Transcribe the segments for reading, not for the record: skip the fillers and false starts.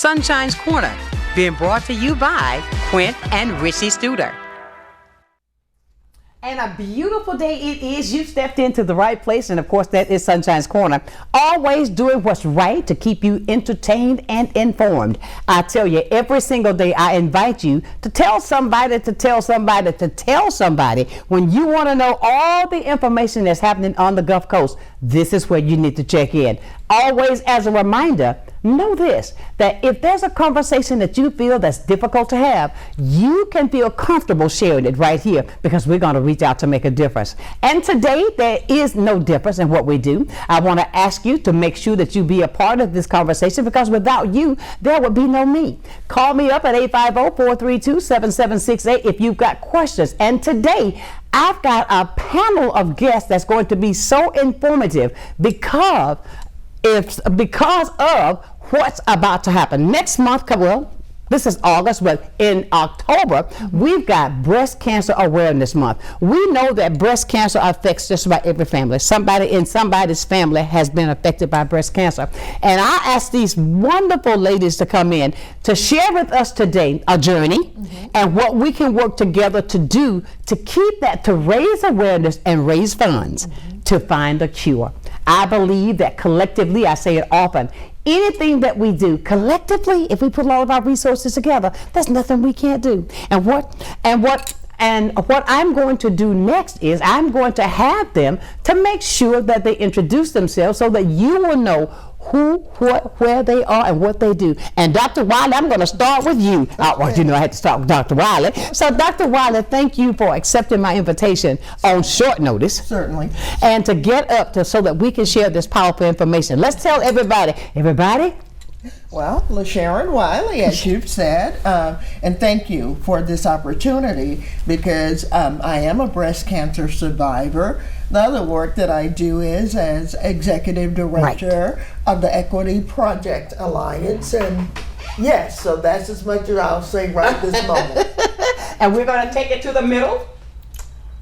Sunshine's Corner, being brought to you by Quint and Richie Studer. And a beautiful day it is. You stepped into the right place, and of course that is Sunshine's Corner. Always doing what's right to keep you entertained and informed. I tell you, every single day I invite you to tell somebody to tell somebody to tell somebody. When you want to know all the information that's happening on the Gulf Coast, this is where you need to check in. Always as a reminder, know this, that if there's a conversation that you feel that's difficult to have, you can feel comfortable sharing it right here, because we're going to reach out to make a difference. And today there is no difference in what we do. I want to ask you to make sure that you be a part of this conversation, because without you there would be no me. Call me up at 850-432-7768 if you've got questions. And today I've got a panel of guests that's going to be so informative because of what's about to happen. Next month, well, this is August, but in October, we've got Breast Cancer Awareness Month. We know that breast cancer affects just about every family. Somebody in somebody's family has been affected by breast cancer. And I asked these wonderful ladies to come in to share with us today a journey and what we can work together to do to keep that, to raise awareness and raise funds to find a cure. I believe that collectively, I say it often, anything that we do collectively, if we put all of our resources together, there's nothing we can't do. And what I'm going to do next is I'm going to have them to make sure that they introduce themselves so that you will know who, what, where they are, and what they do. And Dr. Wiley, I'm going to start with you. Well, you know, I had to start with Dr. Wiley. So Dr. Wiley, thank you for accepting my invitation on short notice. Certainly. And to get up to so that we can share this powerful information. Let's tell everybody. Well, LaSharon Wiley, as you've said, and thank you for this opportunity, because I am a breast cancer survivor. The other work that I do is as executive director of the Equity Project Alliance, and yes, so that's as much as I'll say right this moment. And we're going to take it to the middle.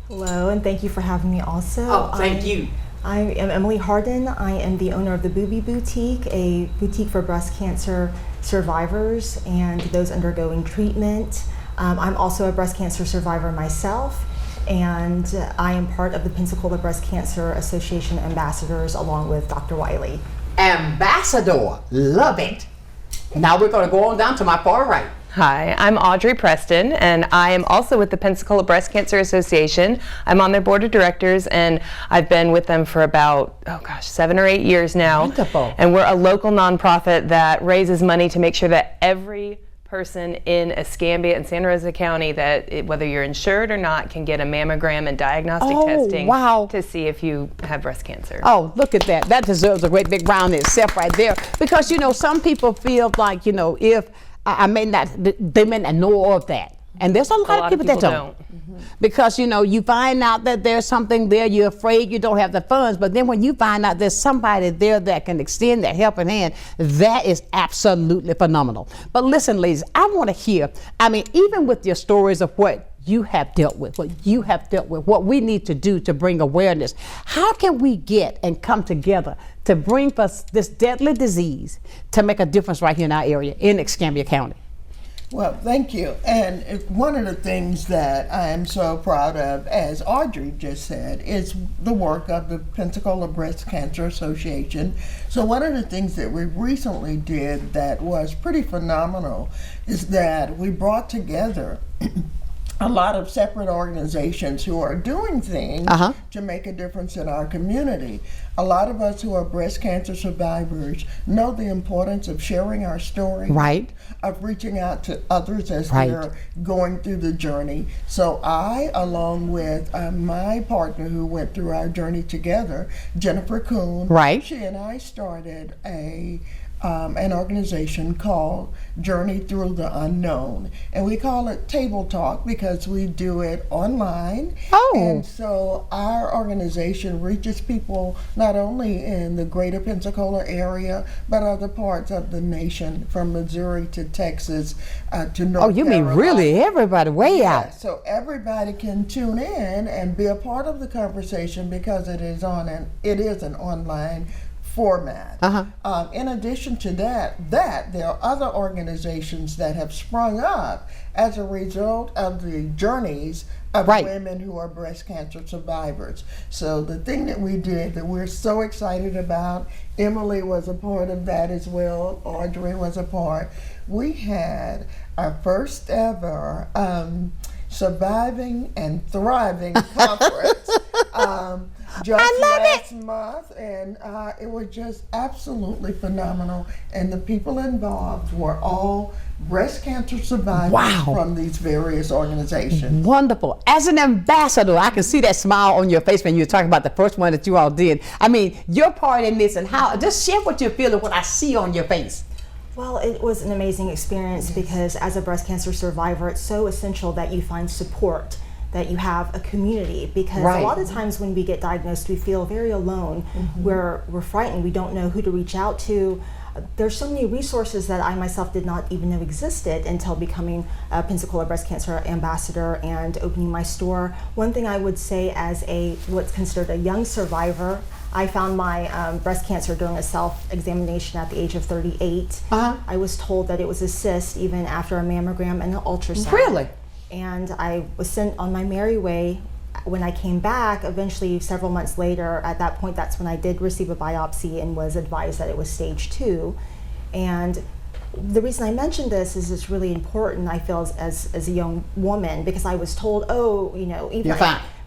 Hello, and thank you for having me also. Oh, thank you. I am Emily Harden. I am the owner of the Booby Boutique, a boutique for breast cancer survivors and those undergoing treatment. I'm also a breast cancer survivor myself, and I am part of the Pensacola Breast Cancer Association Ambassadors along with Dr. Wiley. Ambassador, love it. Now we're going to go on down to my far right. Hi, I'm Audrey Preston, and I am also with the Pensacola Breast Cancer Association. I'm on their board of directors, and I've been with them for about, 7 or 8 years now. Wonderful. And we're a local nonprofit that raises money to make sure that every person in Escambia and Santa Rosa County, whether you're insured or not, can get a mammogram and diagnostic testing to see if you have breast cancer. Oh, look at that. That deserves a great big round in itself right there. Because, some people feel like, if they may not know of that. And there's a lot of people that don't. Because, you find out that there's something there, you're afraid you don't have the funds, but then when you find out there's somebody there that can extend that helping hand, that is absolutely phenomenal. But listen, ladies, I want to hear, even with your stories of what you have dealt with, what we need to do to bring awareness, how can we get and come together to bring us this deadly disease to make a difference right here in our area, in Escambia County? Well, thank you. And one of the things that I am so proud of, as Audrey just said, is the work of the Pensacola Breast Cancer Association. So one of the things that we recently did that was pretty phenomenal is that we brought together a lot of separate organizations who are doing things to make a difference in our community. A lot of us who are breast cancer survivors know the importance of sharing our story, of reaching out to others as they're going through the journey. So I, along with my partner who went through our journey together, Jennifer Kuhn, she and I started an organization called Journey Through the Unknown. And we call it Table Talk because we do it online. And so our organization reaches people not only in the greater Pensacola area, but other parts of the nation, from Missouri to Texas to North Carolina. Oh, you mean really everybody, way out. So everybody can tune in and be a part of the conversation because it is an online format. In addition to that, there are other organizations that have sprung up as a result of the journeys of women who are breast cancer survivors. So the thing that we did that we're so excited about, Emily was a part of that as well, Audrey was a part. We had our first ever Surviving and Thriving conference just last month, and it was just absolutely phenomenal. And the people involved were all breast cancer survivors from these various organizations. Wonderful. As an ambassador, I can see that smile on your face when you're talking about the first one that you all did. I mean, your part in this and how, just share what you're feeling, what I see on your face. Well, it was an amazing experience because as a breast cancer survivor, it's so essential that you find support, that you have a community, because a lot of times when we get diagnosed, we feel very alone. We're frightened. We don't know who to reach out to. There's so many resources that I myself did not even know existed until becoming a Pensacola Breast Cancer Ambassador and opening my store. One thing I would say as what's considered a young survivor, I found my breast cancer during a self-examination at the age of 38. I was told that it was a cyst even after a mammogram and an ultrasound. Really? And I was sent on my merry way. When I came back, eventually several months later, at that point, that's when I did receive a biopsy and was advised that it was stage 2. And the reason I mentioned this is it's really important, I feel, as a young woman, because I was told, oh, you know, even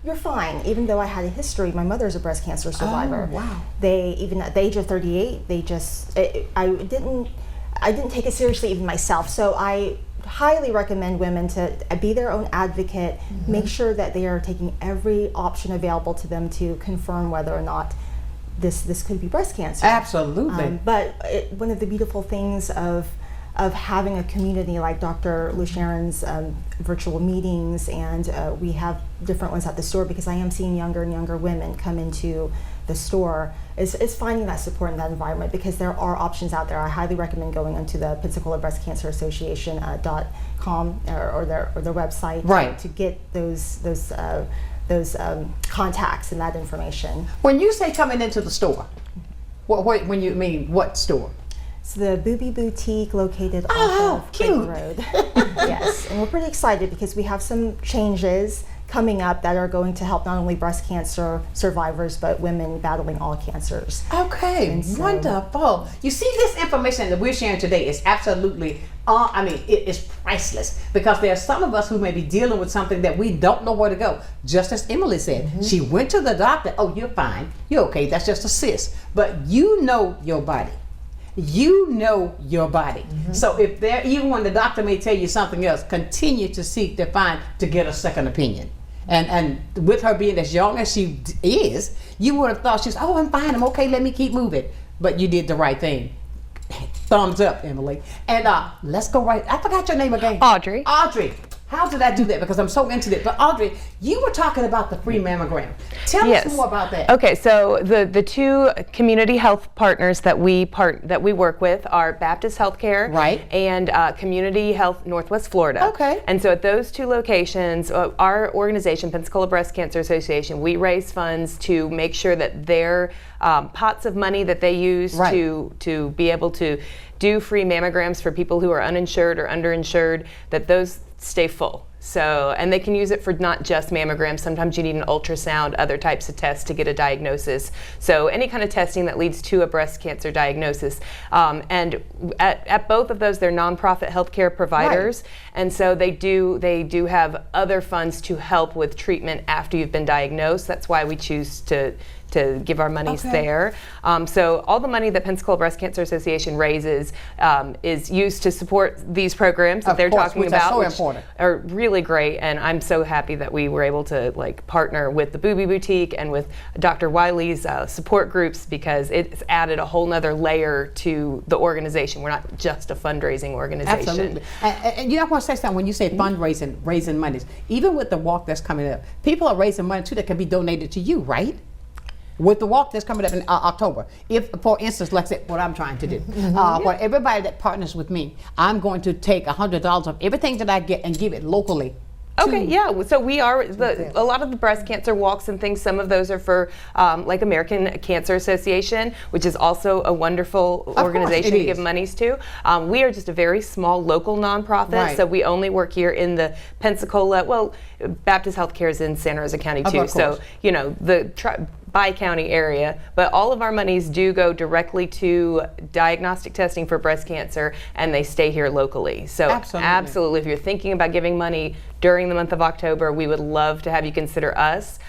you're fine, even though I had a history. My mother's a breast cancer survivor. Oh, wow. They, even at the age of 38, they just, I didn't take it seriously even myself. So I highly recommend women to be their own advocate, make sure that they are taking every option available to them to confirm whether or not this could be breast cancer. Absolutely. But one of the beautiful things of having a community like Dr. LuSharon's virtual meetings, and we have different ones at the store, because I am seeing younger and younger women come into the store, is finding that support in that environment, because there are options out there. I highly recommend going onto the Pensacola Breast Cancer Association .com or their website to get those contacts and that information. When you say coming into the store, when you mean what store? It's the Booby Boutique located off of Clayton Road. Yes, and we're pretty excited because we have some changes coming up that are going to help not only breast cancer survivors, but women battling all cancers. Okay, wonderful. You see, this information that we're sharing today is absolutely, it is priceless, because there are some of us who may be dealing with something that we don't know where to go. Just as Emily said, she went to the doctor, oh, you're fine, you're okay, that's just a cyst. But you know your body. You know your body. So if even when the doctor may tell you something else, continue to seek to get a second opinion. And with her being as young as she is, you would have thought she's, oh, I'm fine, I'm okay, let me keep moving. But you did the right thing. Thumbs up, Emily. And let's go I forgot your name again. Audrey. Audrey. How did I do that? Because I'm so into it. But Audrey, you were talking about the free mammogram. Tell us more about that. Okay, so the two community health partners that we work with are Baptist Healthcare and Community Health Northwest Florida. Okay. And so at those two locations, our organization, Pensacola Breast Cancer Association, we raise funds to make sure that their pots of money that they use to be able to do free mammograms for people who are uninsured or underinsured, that those stay full. So, and they can use it for not just mammograms. Sometimes you need an ultrasound, other types of tests to get a diagnosis. So any kind of testing that leads to a breast cancer diagnosis. And at both of those, they're nonprofit healthcare providers. And so they do have other funds to help with treatment after you've been diagnosed. That's why we choose to give our monies there. So all the money that Pensacola Breast Cancer Association raises is used to support these programs that they're talking about, which are really great. And I'm so happy that we were able to partner with the Booby Boutique and with Dr. Wiley's support groups, because it's added a whole nother layer to the organization. We're not just a fundraising organization. Absolutely. And you know, I want to say something when you say fundraising, raising monies. Even with the walk that's coming up, people are raising money too that can be donated to you, right? With the walk that's coming up in October, if, for instance, like I said, what I'm trying to do, for everybody that partners with me, I'm going to take $100 of everything that I get and give it locally Okay, yeah. So we are a lot of the breast cancer walks and things. Some of those are for like American Cancer Association, which is also a wonderful organization to give monies to. We are just a very small local nonprofit, so we only work here in the Pensacola. Well, Baptist Healthcare is in Santa Rosa County too, so you know the bi-county area, but all of our monies do go directly to diagnostic testing for breast cancer, and they stay here locally. So absolutely, if you're thinking about giving money during the month of October, we would love to have you consider us.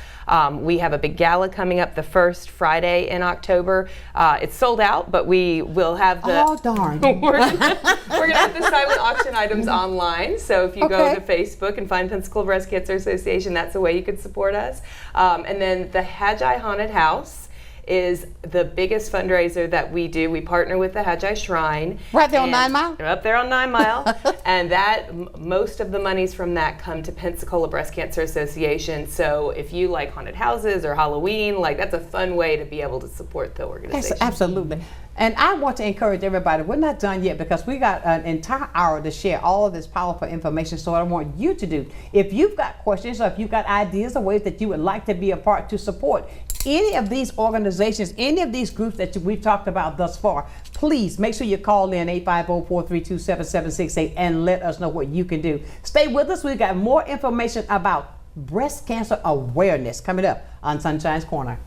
We have a big gala coming up the first Friday in October. It's sold out, but we will have the... Oh, darn. we're gonna have the silent auction items online. So if you go to Facebook and find Pensacola Breast Cancer Association, that's a way you could support us. And then the Hagi Haunted House is the biggest fundraiser that we do. We partner with the Hagi Shrine. Right there on 9 Mile? Up there on 9 Mile. And that most of the monies from that come to Pensacola Breast Cancer Association. So if you like haunted houses or Halloween, like that's a fun way to be able to support the organization. Yes, absolutely. And I want to encourage everybody, we're not done yet because we got an entire hour to share all of this powerful information. So what I want you to do, if you've got questions or if you've got ideas or ways that you would like to be a part to support any of these organizations, any of these groups that we've talked about thus far, please make sure you call in 850-432-7768 and let us know what you can do. Stay with us. We've got more information about breast cancer awareness coming up on Sunshine's Corner.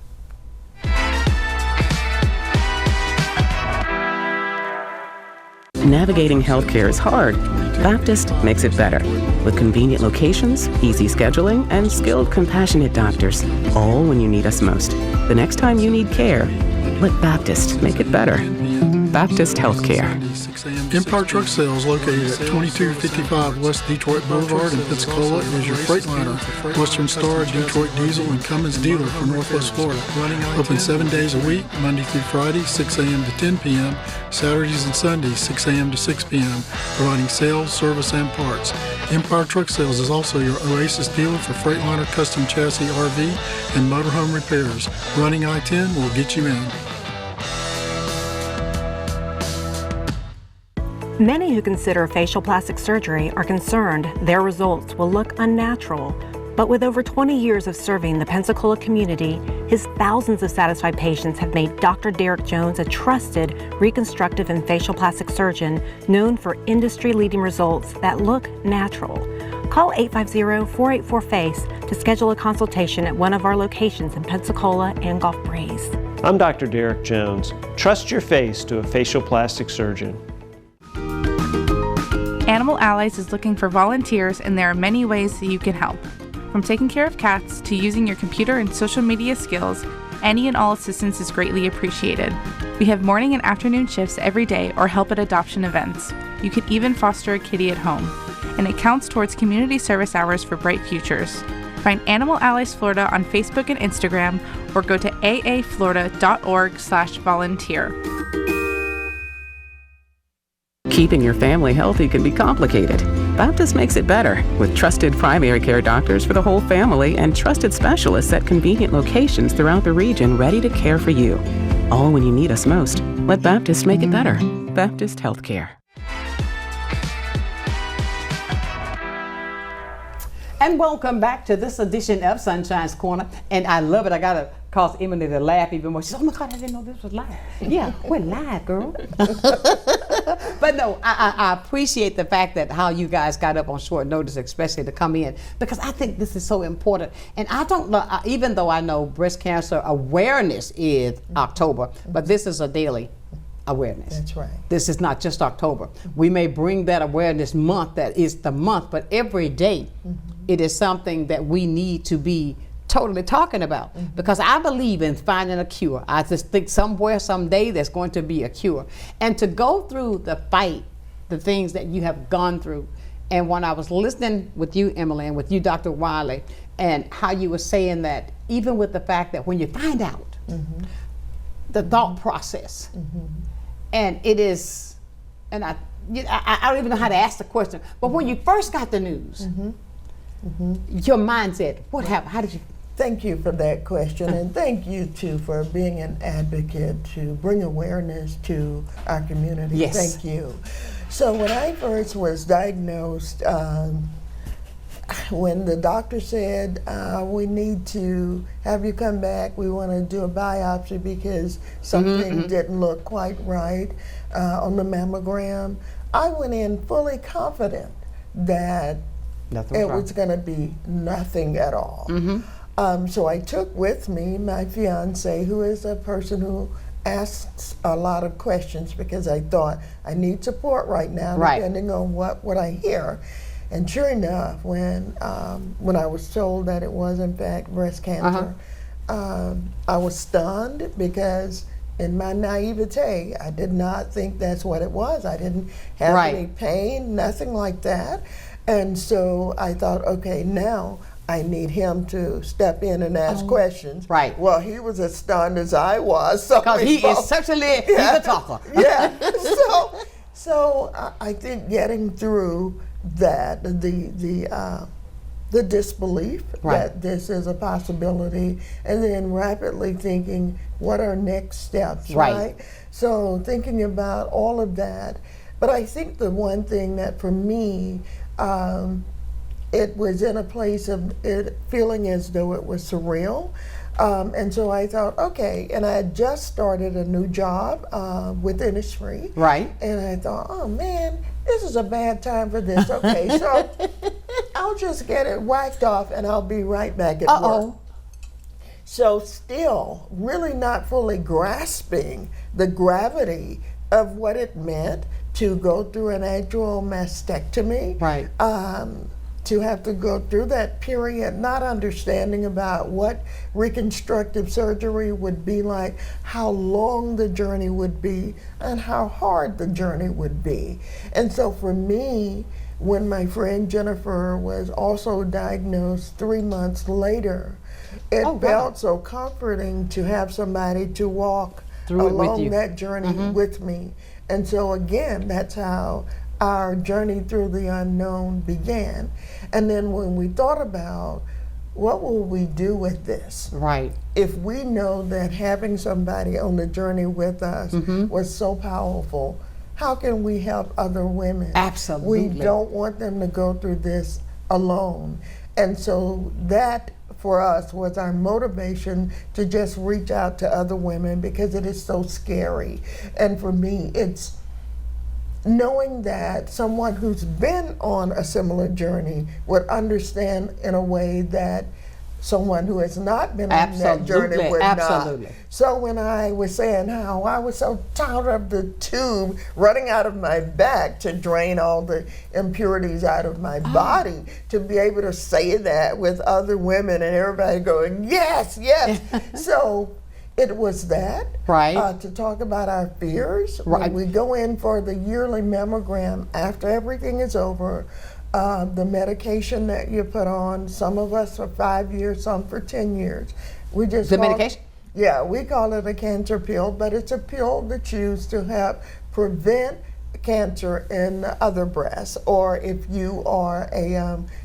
Navigating healthcare is hard. Baptist makes it better. With convenient locations, easy scheduling, and skilled, compassionate doctors, all when you need us most. The next time you need care, let Baptist make it better. Baptist Healthcare. Empire Truck Sales, located at 2255 West Detroit Boulevard in Pensacola, is your Freightliner, Western Star, Detroit Diesel, and Cummins dealer for Northwest Florida. Open 7 days a week, Monday through Friday, 6 a.m. to 10 p.m., Saturdays and Sundays, 6 a.m. to 6 p.m., providing sales, service, and parts. Empire Truck Sales is also your Oasis dealer for Freightliner custom chassis RV and motorhome repairs. Running I-10 will get you in. Many who consider facial plastic surgery are concerned their results will look unnatural. But with over 20 years of serving the Pensacola community, his thousands of satisfied patients have made Dr. Derek Jones a trusted reconstructive and facial plastic surgeon known for industry-leading results that look natural. Call 850-484-FACE to schedule a consultation at one of our locations in Pensacola and Gulf Breeze. I'm Dr. Derek Jones. Trust your face to a facial plastic surgeon. Animal Allies is looking for volunteers, and there are many ways that you can help. From taking care of cats to using your computer and social media skills, any and all assistance is greatly appreciated. We have morning and afternoon shifts every day or help at adoption events. You can even foster a kitty at home. And it counts towards community service hours for bright futures. Find Animal Allies Florida on Facebook and Instagram or go to aaflorida.org/volunteer. Keeping your family healthy can be complicated. Baptist makes it better with trusted primary care doctors for the whole family and trusted specialists at convenient locations throughout the region ready to care for you. All when you need us most. Let Baptist make it better. Baptist Healthcare. And welcome back to this edition of Sunshine's Corner. And I love it. I got to cause Emily to laugh even more. She said, oh my God, I didn't know this was live. Yeah, we're live, girl. But no, I appreciate the fact that how you guys got up on short notice, especially to come in, because I think this is so important. And I don't know, even though I know breast cancer awareness is October, but this is a daily awareness. That's right. This is not just October. We may bring that awareness month, that is the month, but every day it is something that we need to be totally talking about, because I believe in finding a cure. I just think somewhere, someday, there's going to be a cure. And to go through the fight, the things that you have gone through, and when I was listening with you, Emily, and with you, Dr. Wiley, and how you were saying that even with the fact that when you find out, the thought process, and it is, and I don't even know how to ask the question, but when you first got the news, your mindset, what happened? How did you? Thank you for that question, and thank you too for being an advocate to bring awareness to our community. Yes. Thank you. So when I first was diagnosed, when the doctor said, we need to have you come back, we want to do a biopsy because something didn't look quite right on the mammogram, I went in fully confident that it was going to be nothing at all. So I took with me my fiance, who is a person who asks a lot of questions, because I thought I need support right now, depending on what I hear. And sure enough, when I was told that it was in fact breast cancer, I was stunned, because in my naivete, I did not think that's what it was. I didn't have any pain, nothing like that. And so I thought, okay, now I need him to step in and ask questions. Well, he was as stunned as I was. Because he is certainly, he's a talker. So I think getting through that, the disbelief that this is a possibility, and then rapidly thinking, what are next steps, right? So thinking about all of that. But I think the one thing that for me, it was in a place of it feeling as though it was surreal. And so I thought, okay, and I had just started a new job with Innisfree. And I thought, oh man, this is a bad time for this. Okay, so I'll just get it whacked off and I'll be right back at work. So still really not fully grasping the gravity of what it meant to go through an actual mastectomy. To have to go through that period, not understanding about what reconstructive surgery would be like, how long the journey would be, and how hard the journey would be. And so for me, when my friend Jennifer was also diagnosed 3 months later, it felt so comforting to have somebody to walk along that journey with me. And so again, that's how our journey through the unknown began. And then when we thought about, what will we do with this? If we know that having somebody on the journey with us was so powerful, how can we help other women? Absolutely. We don't want them to go through this alone. And so that, for us, was our motivation to just reach out to other women, because it is so scary. And for me, it's knowing that someone who's been on a similar journey would understand in a way that someone who has not been on that journey would not. So when I was saying how I was so tired of the tube running out of my back to drain all the impurities out of my body, to be able to say that with other women and everybody going, yes, yes. So it was that, to talk about our fears. When we go in for the yearly mammogram, after everything is over, the medication that you put on, some of us for 5 years, some for 10 years. We just medication? Yeah, we call it a cancer pill, but it's a pill that's used to help prevent cancer in the other breast, or if you are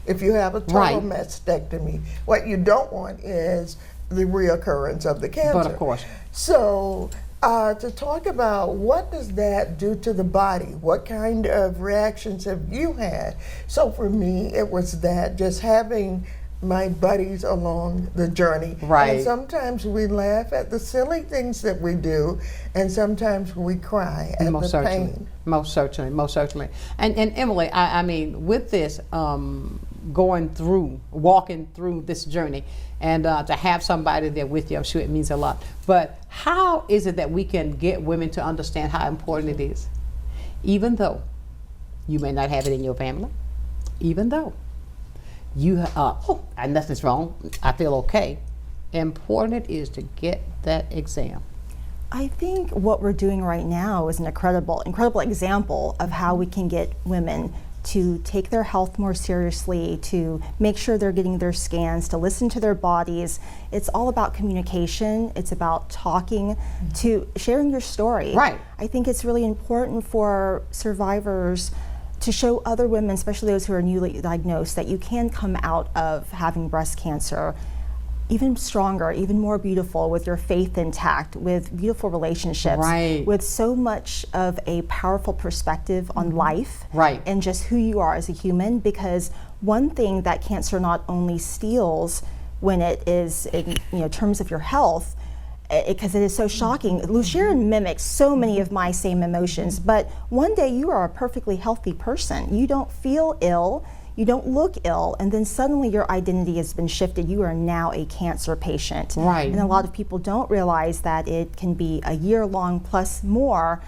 if you have a total mastectomy. What you don't want is the reoccurrence of the cancer. But of course. So to talk about what does that do to the body? What kind of reactions have you had? So for me, it was that, just having my buddies along the journey. And sometimes we laugh at the silly things that we do, and sometimes we cry at the pain. Most certainly, most certainly. And Emily, I mean, with this, walking through this journey, and to have somebody there with you, I'm sure it means a lot. But how is it that we can get women to understand how important it is? Even though you may not have it in your family, even though you, nothing's wrong, I feel okay. Important it is to get that exam. I think what we're doing right now is an incredible example of how we can get women to take their health more seriously, to make sure they're getting their scans, to listen to their bodies. It's all about communication. It's about talking, to sharing your story. I think it's really important for survivors to show other women, especially those who are newly diagnosed, that you can come out of having breast cancer even stronger, even more beautiful, with your faith intact, with beautiful relationships, with so much of a powerful perspective on life, and just who you are as a human. Because one thing that cancer not only steals when it is in terms of your health, because it is so shocking. Sharon mimics so many of my same emotions, but one day you are a perfectly healthy person. You don't feel ill, you don't look ill, and then suddenly your identity has been shifted. You are now a cancer patient. And a lot of people don't realize that it can be a year long plus more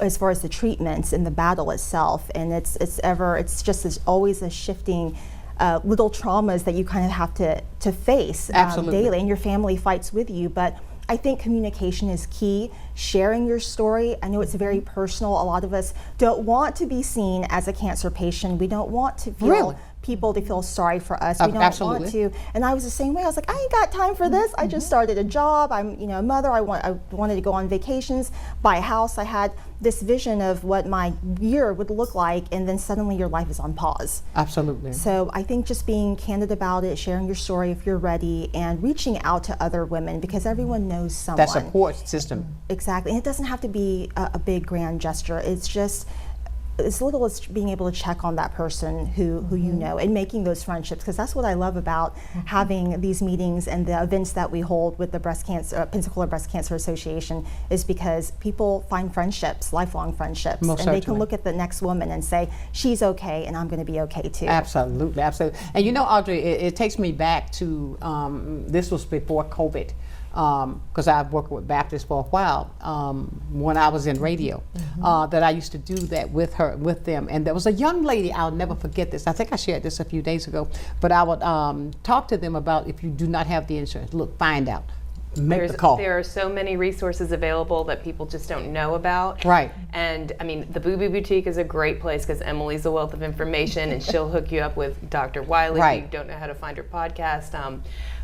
as far as the treatments and the battle itself. And it's always a shifting little traumas that you kind of have to face daily, and your family fights with you. But I think communication is key. Sharing your story. I know it's very personal. A lot of us don't want to be seen as a cancer patient. We don't want to feel people to feel sorry for us. We don't want to. And I was the same way. I was like, I ain't got time for this. I just started a job. I'm a mother. I wanted to go on vacations, buy a house. I had this vision of what my year would look like, and then suddenly your life is on pause. Absolutely. So I think just being candid about it, sharing your story if you're ready, and reaching out to other women, because everyone knows someone. That support system. Exactly. And it doesn't have to be a big grand gesture. It's just as little as being able to check on that person who you know, and making those friendships, because that's what I love about having these meetings and the events that we hold with the Pensacola Breast Cancer Association, is because people find friendships, lifelong friendships, and they can look at the next woman and say, she's okay, and I'm going to be okay too. Absolutely, absolutely. And Audrey, it takes me back to, this was before COVID. Because I've worked with Baptists for a while, when I was in radio, that I used to do that with them. And there was a young lady, I'll never forget this. I think I shared this a few days ago, but I would talk to them about, if you do not have the insurance, look, find out. Make the call. There are so many resources available that people just don't know about. And I mean, the Booby Boutique is a great place because Emily's a wealth of information, and she'll hook you up with Dr. Wiley if you don't know how to find her podcast.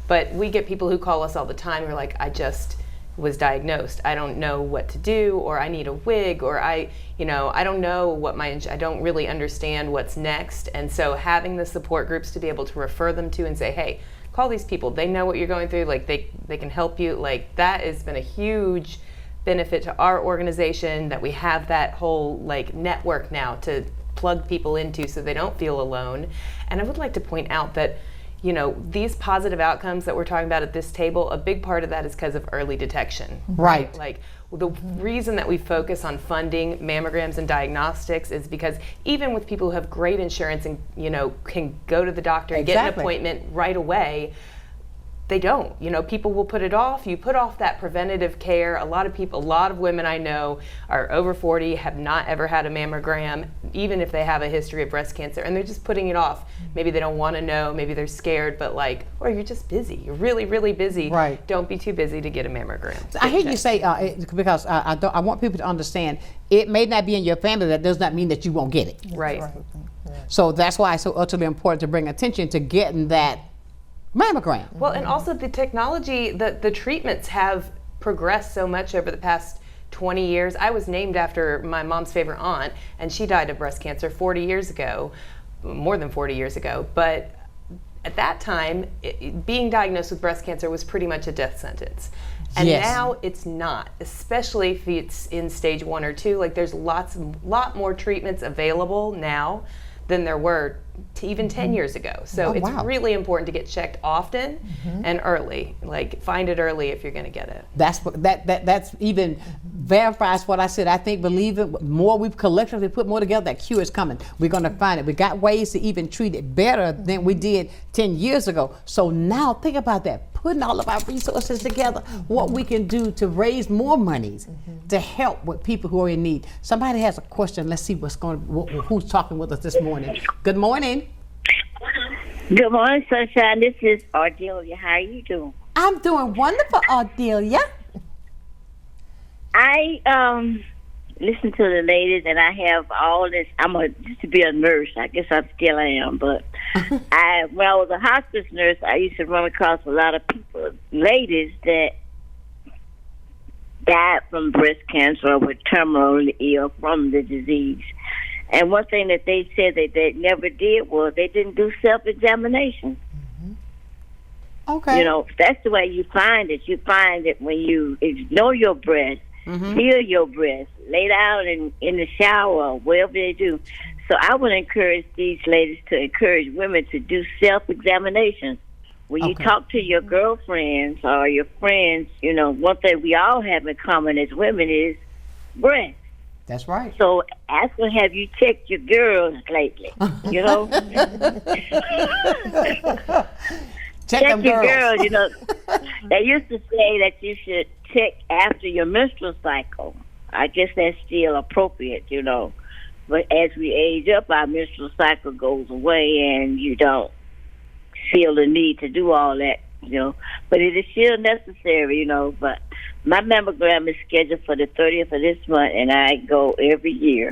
But we get people who call us all the time who are like, I just was diagnosed. I don't know what to do, or I need a wig, or I don't know what I don't really understand what's next. And so having the support groups to be able to refer them to and say, hey, call these people. They know what you're going through. Like they can help you. Like that has been a huge benefit to our organization, that we have that whole network now to plug people into so they don't feel alone. And I would like to point out that these positive outcomes that we're talking about at this table, a big part of that is because of early detection. Like the reason that we focus on funding mammograms and diagnostics is because even with people who have great insurance and can go to the doctor and get an appointment right away, they don't. People will put it off. You put off that preventative care. A lot of women I know are over 40, have not ever had a mammogram, even if they have a history of breast cancer, and they're just putting it off. Maybe they don't want to know, maybe they're scared, but or you're just busy. You're really, really busy. Don't be too busy to get a mammogram. I hear you say, because I want people to understand, it may not be in your family, that does not mean that you won't get it. So that's why it's so utterly important to bring attention to getting that mammogram. Well, and also the technology, the treatments have progressed so much over the past 20 years. I was named after my mom's favorite aunt, and she died of breast cancer 40 years ago, more than 40 years ago. But at that time, being diagnosed with breast cancer was pretty much a death sentence. And now it's not, especially if it's in stage 1 or 2. There's lot more treatments available now than there were even 10 years ago. So it's really important to get checked often and early. Find it early if you're going to get it. That's even verifies what I said. I think, believe it, more we've collectively put more together, that cure is coming. We're going to find it. We got ways to even treat it better than we did 10 years ago. So now think about that. Putting all of our resources together, what we can do to raise more monies to help with people who are in need. Somebody has a question. Let's see who's talking with us this morning. Good morning. Good morning, Sunshine. This is Ardelia. How are you doing? I'm doing wonderful, Ardelia. I listen to the ladies, and I have all this. Used to be a nurse. I guess I still am, but when I was a hospice nurse, I used to run across a lot of people, ladies that died from breast cancer or were terminally ill from the disease. And one thing that they said that they never did was they didn't do self-examination. Okay. You know, that's the way you find it. You find it when you ignore your breast, feel your breast, lay down in the shower, whatever they do. So I would encourage these ladies to encourage women to do self-examinations. When you talk to your girlfriends or your friends, you know, one thing we all have in common as women is breast. That's right. So ask them, have you checked your girls lately? You know? Check your girls. You know, they used to say that you should check after your menstrual cycle. I guess that's still appropriate, you know. But as we age up, our menstrual cycle goes away and you don't feel the need to do all that, you know. But it is still necessary, you know. But my mammogram is scheduled for the 30th of this month, and I go every year.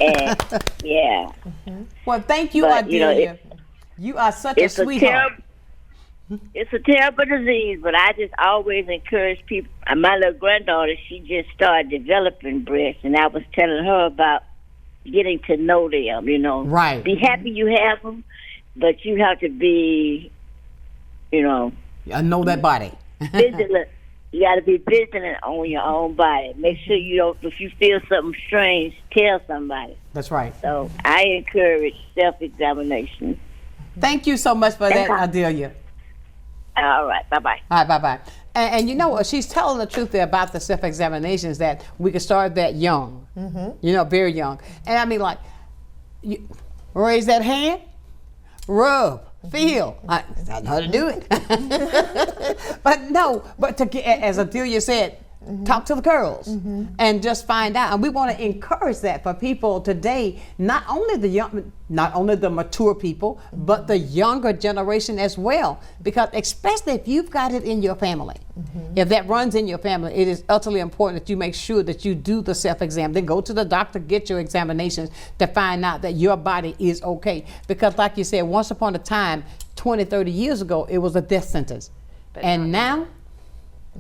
Yeah, yeah. Well, thank you, But, Adelia. You are such a sweetheart. It's a terrible disease, but I just always encourage people. My little granddaughter, she just started developing breasts, and I was telling her about getting to know them, you know. Right. Be happy you have them, but you have to be, you know. I know that body. Vigilant. You got to be vigilant on your own body. Make sure you don't, if you feel something strange, tell somebody. That's right. So I encourage self-examination. Thank you so much for that, Adelia. All right, bye-bye. All right, bye-bye. And you know what? She's telling the truth there about the self-examinations, that we can start that young, you know, very young. And I mean, like, you raise that hand, rub, feel. I know how to do it. But to get, as Adelia said, talk to the girls and just find out. And we want to encourage that for people today, not only the mature people, but the younger generation as well. Because especially if you've got it in your family, if that runs in your family, it is utterly important that you make sure that you do the self-exam. Then go to the doctor, get your examinations to find out that your body is okay. Because like you said, once upon a time, 20, 30 years ago, it was a death sentence. And now,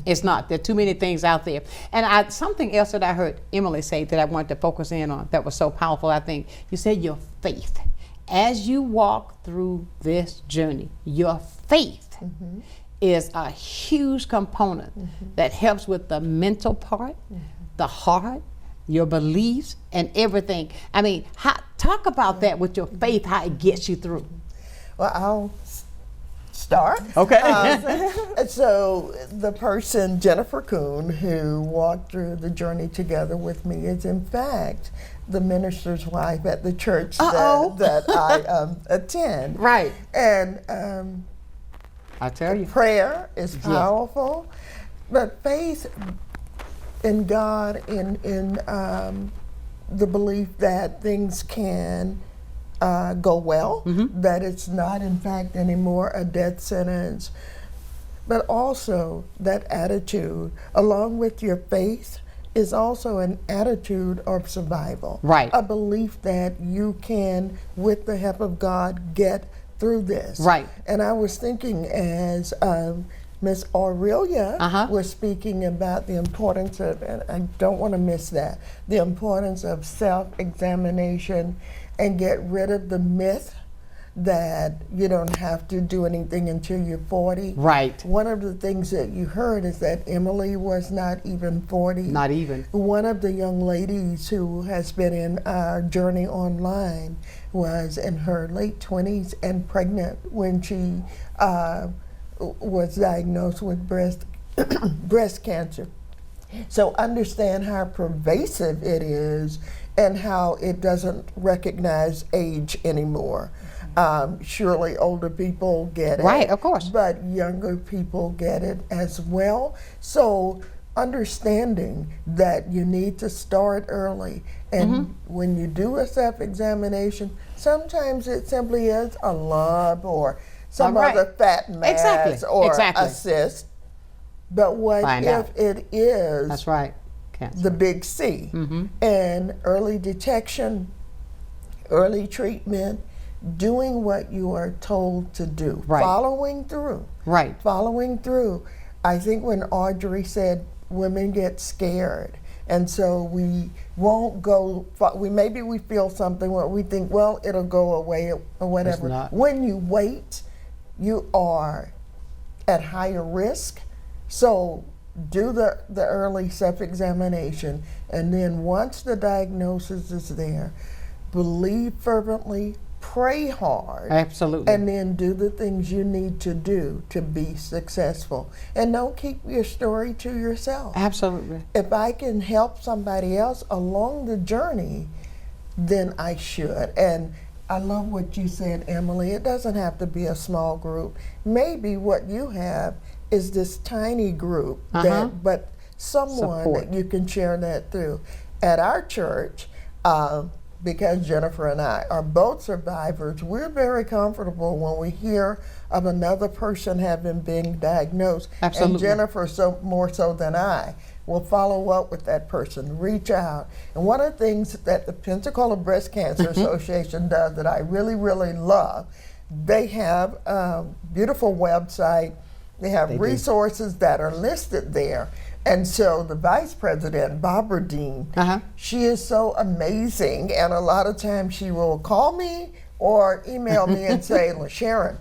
it's not. There are too many things out there. And something else that I heard Emily say that I wanted to focus in on that was so powerful, I think. You said your faith. As you walk through this journey, your faith is a huge component that helps with the mental part, the heart, your beliefs, and everything. I mean, talk about that with your faith, how it gets you through. Well, I'll start. Okay. So the person, Jennifer Kuhn, who walked through the journey together with me is in fact the minister's wife at the church that I attend. Right. And I tell you, prayer is powerful, but faith in God, in the belief that things can go well, that it's not in fact anymore a death sentence, but also that attitude along with your faith is also an attitude of survival. Right. A belief that you can, with the help of God, get through this. Right. And I was thinking as Miss Aurelia was speaking about the importance of, and I don't want to miss that, the importance of self-examination and get rid of the myth that you don't have to do anything until you're 40. Right. One of the things that you heard is that Emily was not even 40. Not even. One of the young ladies who has been in our journey online was in her late 20s and pregnant when she was diagnosed with breast cancer. So understand how pervasive it is and how it doesn't recognize age anymore. Surely older people get it. Right, of course. But younger people get it as well. So understanding that you need to start early. And when you do a self-examination, sometimes it simply is a lump or some other fat mass or a cyst. But what if it is That's right. Cancer. The big C? And early detection, early treatment, doing what you are told to do, following through. Right. Following through. I think when Audrey said women get scared, and so we won't go, maybe we feel something where we think, well, it'll go away or whatever. It's not. When you wait, you are at higher risk. So do the early self-examination, and then once the diagnosis is there, believe fervently, pray hard. Absolutely. And then do the things you need to do to be successful. And don't keep your story to yourself. Absolutely. If I can help somebody else along the journey, then I should. And I love what you said, Emily. It doesn't have to be a small group. Maybe what you have is this tiny group, but someone Support. that you can share that through. At our church, because Jennifer and I are both survivors, we're very comfortable when we hear of another person having been diagnosed. Absolutely. And Jennifer, so more so than I, will follow up with that person, reach out. And one of the things that the Pensacola Breast Cancer Association does that I really, really love, they have a beautiful website. They have resources that are listed there. And so the vice president, Barbara Dean, she is so amazing. And a lot of times she will call me or email me and say, Sharon,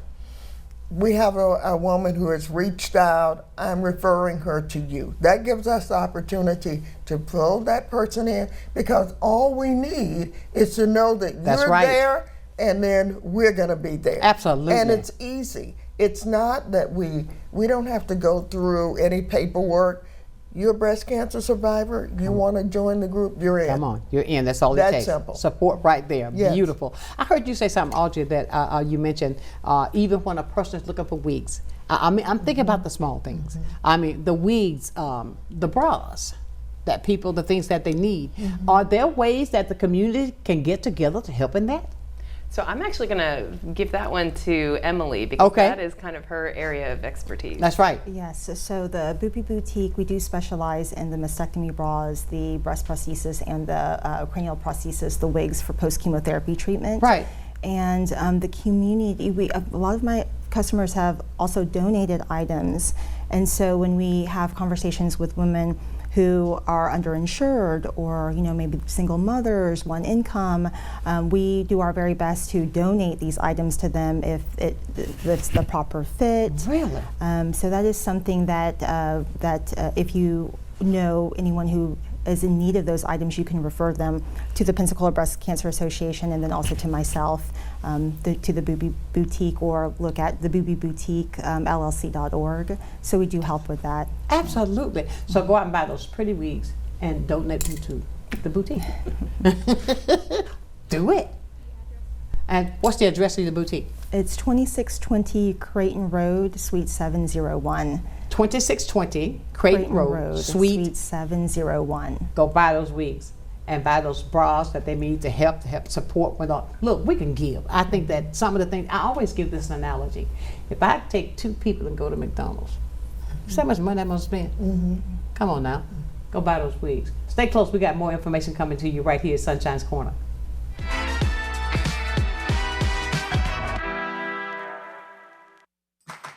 we have a woman who has reached out. I'm referring her to you. That gives us the opportunity to pull that person in, because all we need is to know that you're there, and then we're going to be there. Absolutely. And it's easy. It's not that we don't have to go through any paperwork. You're a breast cancer survivor, you want to join the group, you're in. Come on, you're in. That's all it takes. That's simple. Support right there. Yes. Beautiful. I heard you say something, Audrey, that you mentioned, even when a person is looking for wigs. I mean, I'm thinking about the small things. I mean, the wigs, the bras, that people, the things that they need. Are there ways that the community can get together to help in that? So I'm actually going to give that one to Emily, because that is kind of her area of expertise. That's right. Yes, so the Boopy Boutique, we do specialize in the mastectomy bras, the breast prosthesis, and the cranial prosthesis, the wigs for post-chemotherapy treatment. Right. And the community, a lot of my customers have also donated items. And so when we have conversations with women who are underinsured, or maybe single mothers, one income, we do our very best to donate these items to them if it's the proper fit. Really? So that is something that if you know anyone who is in need of those items, you can refer them to the Pensacola Breast Cancer Association, and then also to myself, to the Boopy Boutique, or look at the Boopy Boutique, LLC.org. So we do help with that. Absolutely. So go out and buy those pretty wigs and donate them to the boutique. Do it. And what's the address of the boutique? It's 2620 Creighton Road, Suite 701. 2620 Creighton Road, Suite 701. Go buy those wigs and buy those bras that they need to help support with all. Look, we can give. I think that some of the things, I always give this analogy. If I take 2 people and go to McDonald's, see how much money I must spend? Come on now, go buy those wigs. Stay close, we got more information coming to you right here at Sunshine's Corner.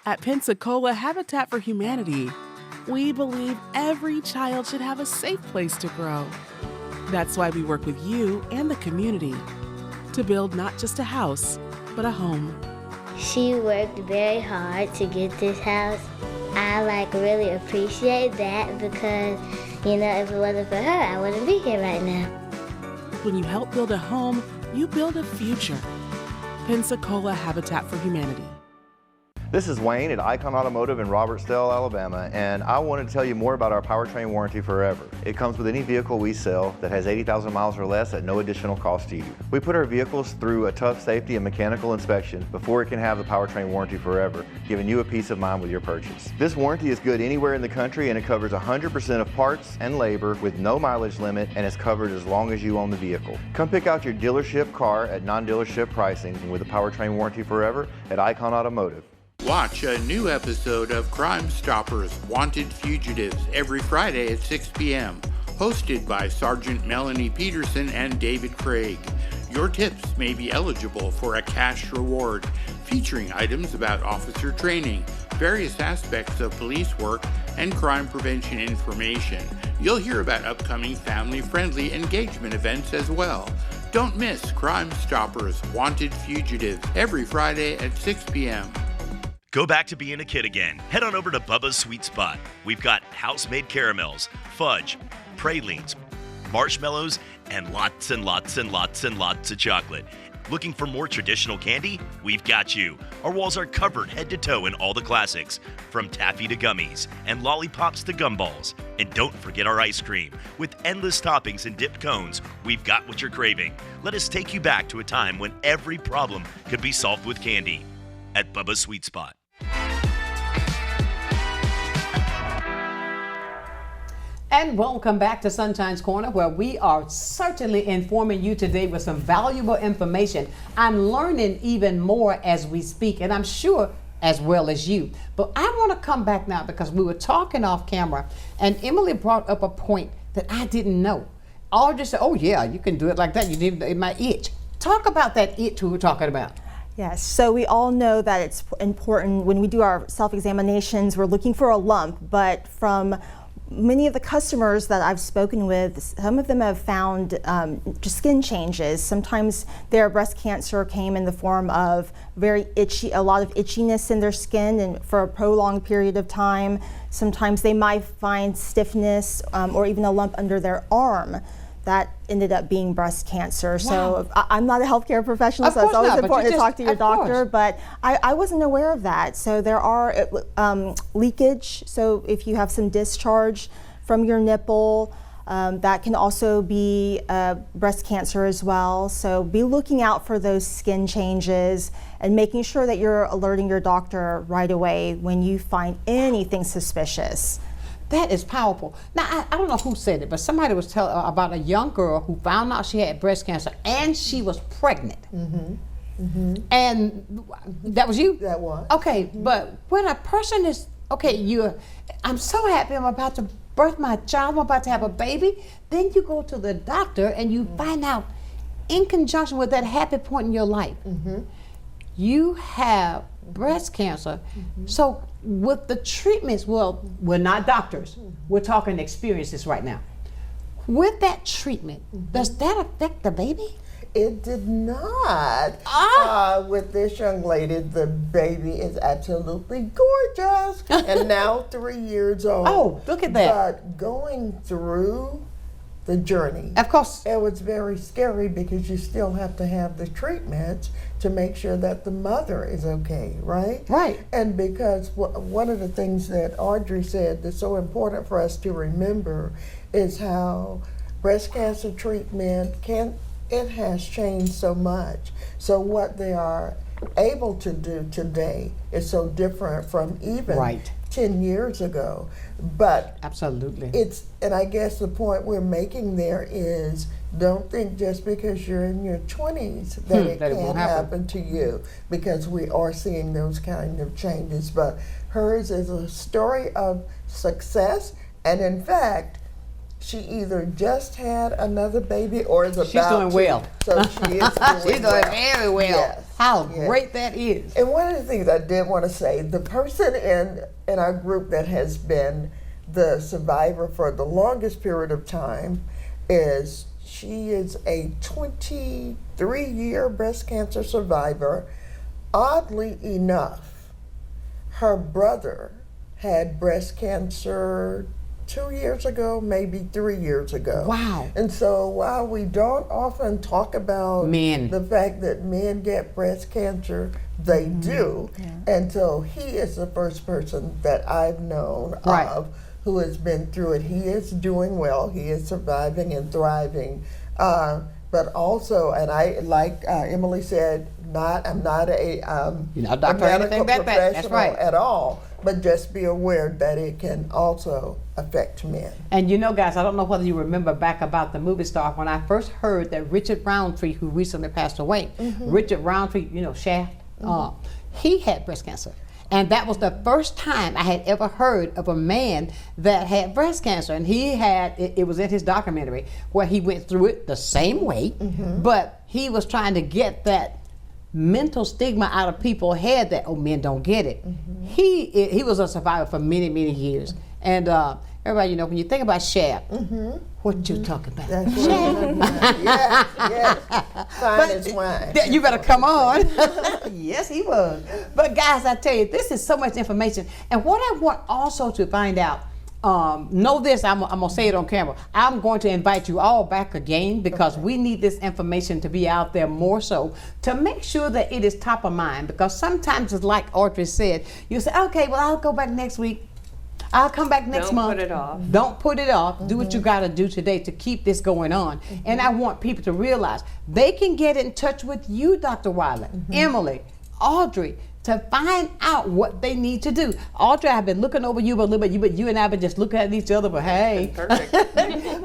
At Pensacola Habitat for Humanity, we believe every child should have a safe place to grow. That's why we work with you and the community to build not just a house, but a home. She worked very hard to get this house. I really appreciate that, because, if it wasn't for her, I wouldn't be here right now. When you help build a home, you build a future. Pensacola Habitat for Humanity. This is Wayne at Icon Automotive in Robertsdale, Alabama, and I wanted to tell you more about our Powertrain Warranty Forever. It comes with any vehicle we sell that has 80,000 miles or less at no additional cost to you. We put our vehicles through a tough safety and mechanical inspection before it can have the Powertrain Warranty Forever, giving you a peace of mind with your purchase. This warranty is good anywhere in the country, and it covers 100% of parts and labor with no mileage limit, and is covered as long as you own the vehicle. Come pick out your dealership car at non-dealership pricing with the Powertrain Warranty Forever at Icon Automotive. Watch a new episode of Crime Stoppers Wanted Fugitives every Friday at 6 p.m., hosted by Sergeant Melanie Peterson and David Craig. Your tips may be eligible for a cash reward, featuring items about officer training, various aspects of police work, and crime prevention information. You'll hear about upcoming family-friendly engagement events as well. Don't miss Crime Stoppers Wanted Fugitives every Friday at 6 p.m. Go back to being a kid again. Head on over to Bubba's Sweet Spot. We've got house-made caramels, fudge, pralines, marshmallows, and lots and lots and lots and lots of chocolate. Looking for more traditional candy? We've got you. Our walls are covered head to toe in all the classics, from taffy to gummies and lollipops to gumballs. And don't forget our ice cream. With endless toppings and dipped cones, we've got what you're craving. Let us take you back to a time when every problem could be solved with candy. At Bubba's Sweet Spot. And welcome back to Sunshine's Corner, where we are certainly informing you today with some valuable information. I'm learning even more as we speak, and I'm sure as well as you. But I want to come back now because we were talking off camera, and Emily brought up a point that I didn't know. Audrey said, oh yeah, you can do it like that. You need it might itch. Talk about that itch we were talking about. Yes, so we all know that it's important when we do our self-examinations, we're looking for a lump, but from many of the customers that I've spoken with, some of them have found just skin changes. Sometimes their breast cancer came in the form of very itchy, a lot of itchiness in their skin and for a prolonged period of time. Sometimes they might find stiffness or even a lump under their arm that ended up being breast cancer. Wow. So I'm not a healthcare professional, so it's always important to talk to your doctor, but I wasn't aware of that. So there are leakage, so if you have some discharge from your nipple, that can also be breast cancer as well. So be looking out for those skin changes and making sure that you're alerting your doctor right away when you find anything suspicious. That is powerful. Now, I don't know who said it, but somebody was telling about a young girl who found out she had breast cancer and she was pregnant. Mm-hmm. Mm-hmm. And that was you? That was. Okay, but when a person is, I'm so happy I'm about to birth my child, I'm about to have a baby, then you go to the doctor and you find out, in conjunction with that happy point in your life, you have breast cancer. So with the treatments, well, we're not doctors, we're talking experiences right now. With that treatment, does that affect the baby? It did not. With this young lady, the baby is absolutely gorgeous and now 3 years old. Oh, look at that. But going through the journey, of course, it was very scary because you still have to have the treatments to make sure that the mother is okay, right? Right. And because one of the things that Audrey said that's so important for us to remember is how breast cancer treatment it has changed so much. So what they are able to do today is so different from even 10 years ago. But absolutely, and I guess the point we're making there is, don't think just because you're in your 20s that it can't happen to you, because we are seeing those kind of changes. But hers is a story of success, and in fact, she either just had another baby or is about to. She's doing well. So she is doing She's doing very well. Yes. How great that is. And one of the things I did want to say, the person in our group that has been the survivor for the longest period of time she is a 23-year breast cancer survivor. Oddly enough, her brother had breast cancer 2 years ago, maybe 3 years ago. Wow. And so while we don't often talk about the fact that men get breast cancer, they do. Yeah. And so he is the first person that I've known of who has been through it. He is doing well. He is surviving and thriving. But also, and I, like Emily said, I'm not a medical professional at all. But just be aware that it can also affect men. And you know, guys, I don't know whether you remember back about the movie star, when I first heard that Richard Roundtree, who recently passed away, Richard Roundtree, Shaft, he had breast cancer. And that was the first time I had ever heard of a man that had breast cancer. And he had, it was in his documentary, where he went through it the same way, but he was trying to get that mental stigma out of people's head that, men don't get it. He was a survivor for many, many years. And everybody, you know, when you think about Shab, what you talking about? Yes. Fine as wine. You better come on. Yes, he was. But guys, I tell you, this is so much information. And what I want also to find out, know this, I'm gonna say it on camera. I'm going to invite you all back again because we need this information to be out there more so to make sure that it is top of mind, because sometimes it's like Audrey said, you say, okay, well, I'll go back next week. I'll come back next month. Don't put it off. Don't put it off. Do what you got to do today to keep this going on. And I want people to realize they can get in touch with you, Dr. Wiley, Emily, Audrey, to find out what they need to do. Audrey, I've been looking over you a little bit, but you and I have been just looking at each other, but hey. Perfect.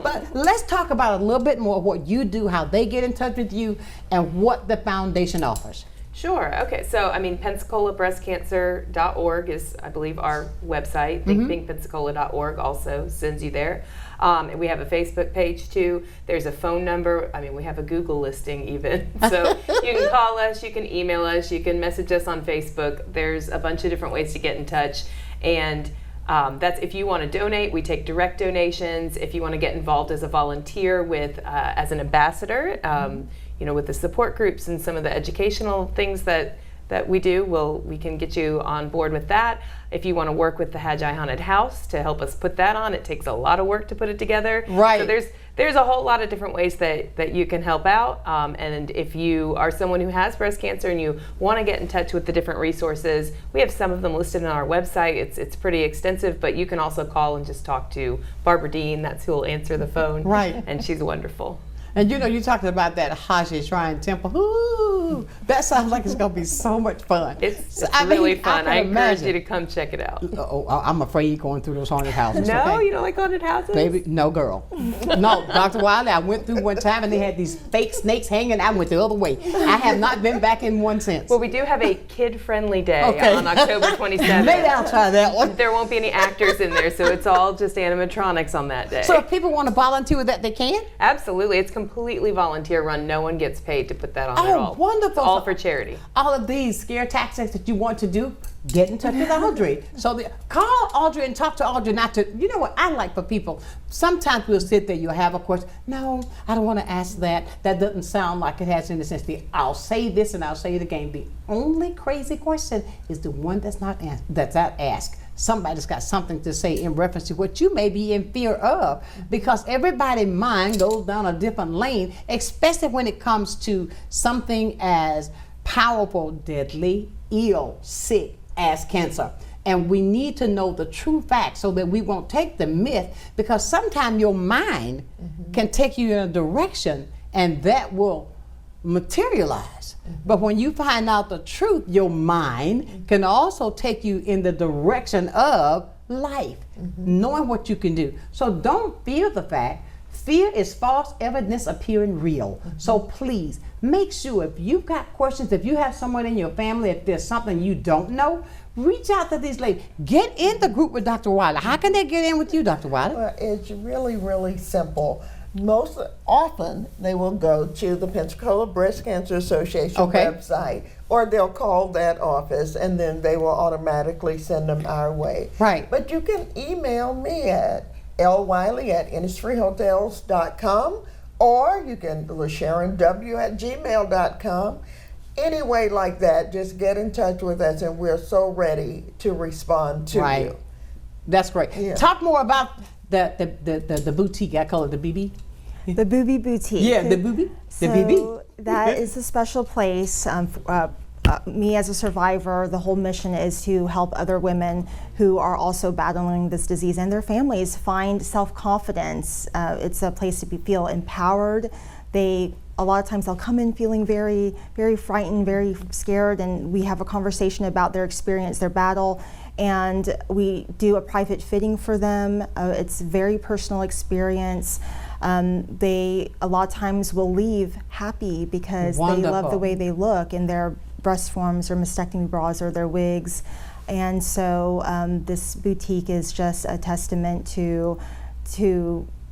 But let's talk about a little bit more of what you do, how they get in touch with you, and what the foundation offers. Sure. Okay. So, I mean, PensacolaBreastCancer.org is, I believe, our website. ThinkPensacola.org also sends you there. And we have a Facebook page too. There's a phone number. I mean, we have a Google listing even. So you can call us, you can email us, you can message us on Facebook. There's a bunch of different ways to get in touch. And that's if you want to donate. We take direct donations. If you want to get involved as a volunteer with, as an ambassador, you know, with the support groups and some of the educational things that we do, we can get you on board with that. If you want to work with the Hagi Haunted House to help us put that on, it takes a lot of work to put it together. Right. So there's a whole lot of different ways that you can help out. And if you are someone who has breast cancer and you want to get in touch with the different resources, we have some of them listed on our website. It's pretty extensive, but you can also call and just talk to Barbara Dean. That's who will answer the phone. Right. And she's wonderful. And you know, you talked about that Hagi Shrine Temple. Ooh, that sounds like it's going to be so much fun. It's really fun. I encourage you to come check it out. Oh, I'm afraid going through those haunted houses. No, okay? you don't like haunted houses? Baby, no, girl. No, Dr. Wiley, I went through one time and they had these fake snakes hanging. I went the other way. I have not been back in one since. Well, we do have a kid-friendly day on October 27th. Maybe I'll try that one. There won't be any actors in there, so it's all just animatronics on that day. So if people want to volunteer with that, they can? Absolutely. It's completely volunteer run. No one gets paid to put that on at all. Oh, wonderful. It's all for charity. All of these scare tactics that you want to do, get in touch with Audrey. So call Audrey and talk to Audrey. Not to, you know what I like for people, sometimes we'll sit there, you'll have a question, no, I don't want to ask that. That doesn't sound like it has any sense. I'll say this and I'll say it again. The only crazy question is the one that's not asked. Somebody's got something to say in reference to what you may be in fear of, because everybody's mind goes down a different lane, especially when it comes to something as powerful, deadly, ill, sick as cancer. And we need to know the true facts so that we won't take the myth, because sometimes your mind can take you in a direction and that will materialize. But when you find out the truth, your mind can also take you in the direction of life, knowing what you can do. So don't fear the fact. Fear is false evidence appearing real. So please make sure, if you've got questions, if you have someone in your family, if there's something you don't know, reach out to these ladies. Get in the group with Dr. Wiley. How can they get in with you, Dr. Wiley? Well, it's really, really simple. Most often, they will go to the Pensacola Breast Cancer Association website, or they'll call that office, and then they will automatically send them our way. Right. But you can email me at lwiley@industryhotels.com, or you can LaSharonW@gmail.com. Any way like that, just get in touch with us, and we're so ready to respond to you. That's great. Yeah. Talk more about the boutique. I call it the BB. The Booby Boutique. Yeah, the Booby. The BB. That is a special place. Me as a survivor, the whole mission is to help other women who are also battling this disease and their families find self-confidence. It's a place to feel empowered. A lot of times they'll come in feeling very, very frightened, very scared, and we have a conversation about their experience, their battle, and we do a private fitting for them. It's a very personal experience. They a lot of times will leave happy because they love the way they look in their breast forms or mastectomy bras or their wigs. And so this boutique is just a testament to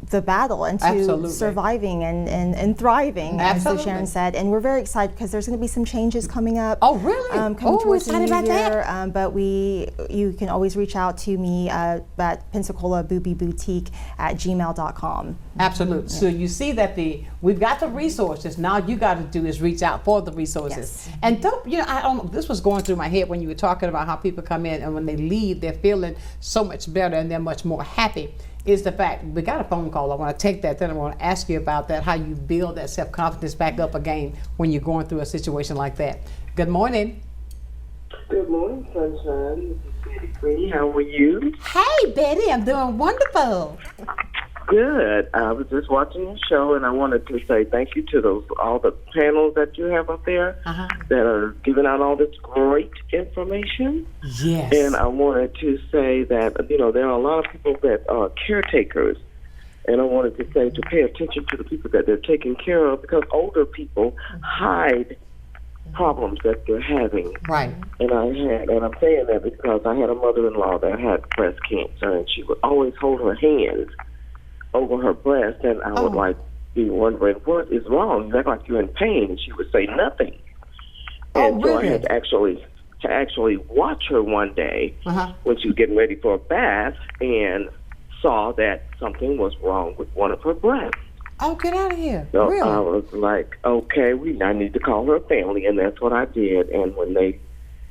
the battle and to Absolutely. surviving and thriving, Absolutely. as Sharon said. And we're very excited because there's going to be some changes coming up. Oh, really? Coming towards the new excited about year. But you can always reach out to me at Pensacola Booby Boutique at gmail.com. Absolutely. So you see that we've got the resources. Now you got to do is reach out for the resources. Yes. And I don't know, this was going through my head when you were talking about how people come in and when they leave, they're feeling so much better and they're much more happy. Is the fact we got a phone call. I want to take that. Then I want to ask you about that. How you build that self-confidence back up again when you're going through a situation like that. Good morning. Good morning, Sonshine. This is Betty Green. How are you? Hey, Betty. I'm doing wonderful. Good. I was just watching your show, and I wanted to say thank you to all the panels that you have up there that are giving out all this great information. Yes. And I wanted to say that, there are a lot of people that are caretakers, and I wanted to say to pay attention to the people that they're taking care of, because older people hide problems that they're having. Right. And I'm saying that because I had a mother-in-law that had breast cancer, and she would always hold her hands over her breast, and I would be wondering, what is wrong? You act like you're in pain, and she would say nothing. And so I had to actually watch her one day when she was getting ready for a bath, and saw that something was wrong with one of her breasts. Oh, get out of here. So really? I was like, okay, I need to call her family, and that's what I did. And when they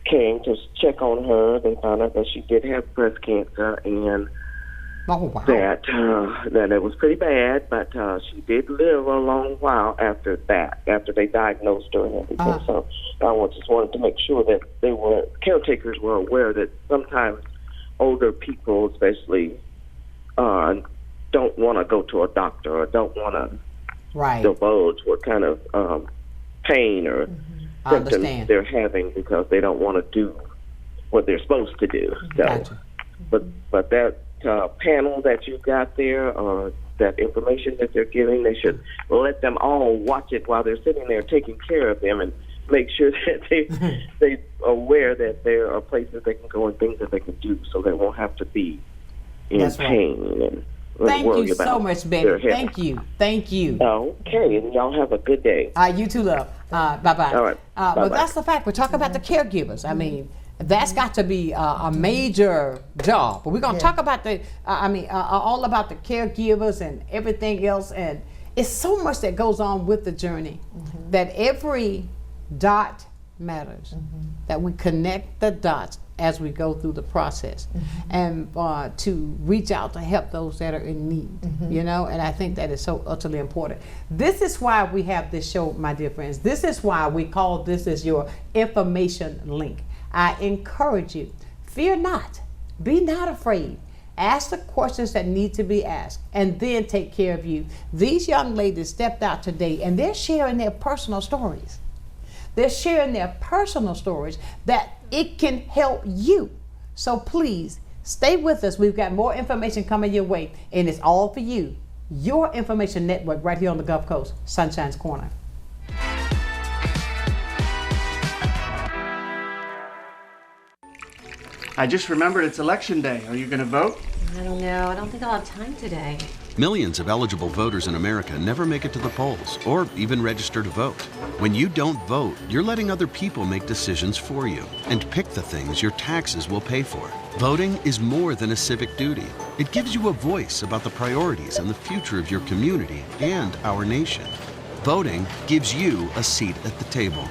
came to check on her, they found out that she did have breast cancer, and that it was pretty bad, but she did live a long while after that, after they diagnosed her and everything. So I just wanted to make sure that caretakers were aware that sometimes older people, especially, don't want to go to a doctor or don't want to divulge what kind of pain or symptoms they're having, because they don't want to do what they're supposed to do. So, but that panel that you got there, or that information that they're giving, they should let them all watch it while they're sitting there taking care of them, and make sure that they're aware that there are places they can go and things that they can do, so they won't have to be in pain and Thank worry you about so much, Betty. their health. Thank you. Okay, and y'all have a good day. You too, love. Bye-bye. All right. But that's the fact. We're talking about the caregivers. I mean, that's got to be a major job. But we're going to talk about all about the caregivers and everything else. And it's so much that goes on with the journey that every dot matters, that we connect the dots as we go through the process, and to reach out to help those that are in need, and I think that is so utterly important. This is why we have this show, my dear friends. This is why we call this as your information link. I encourage you, fear not, be not afraid. Ask the questions that need to be asked, and then take care of you. These young ladies stepped out today, and they're sharing their personal stories. They're sharing their personal stories that it can help you. So please, stay with us. We've got more information coming your way, and it's all for you. Your information network right here on the Gulf Coast, Sonshine's Corner. I just remembered it's election day. Are you going to vote? I don't know. I don't think I'll have time today. Millions of eligible voters in America never make it to the polls or even register to vote. When you don't vote, you're letting other people make decisions for you and pick the things your taxes will pay for. Voting is more than a civic duty. It gives you a voice about the priorities and the future of your community and our nation. Voting gives you a seat at the table.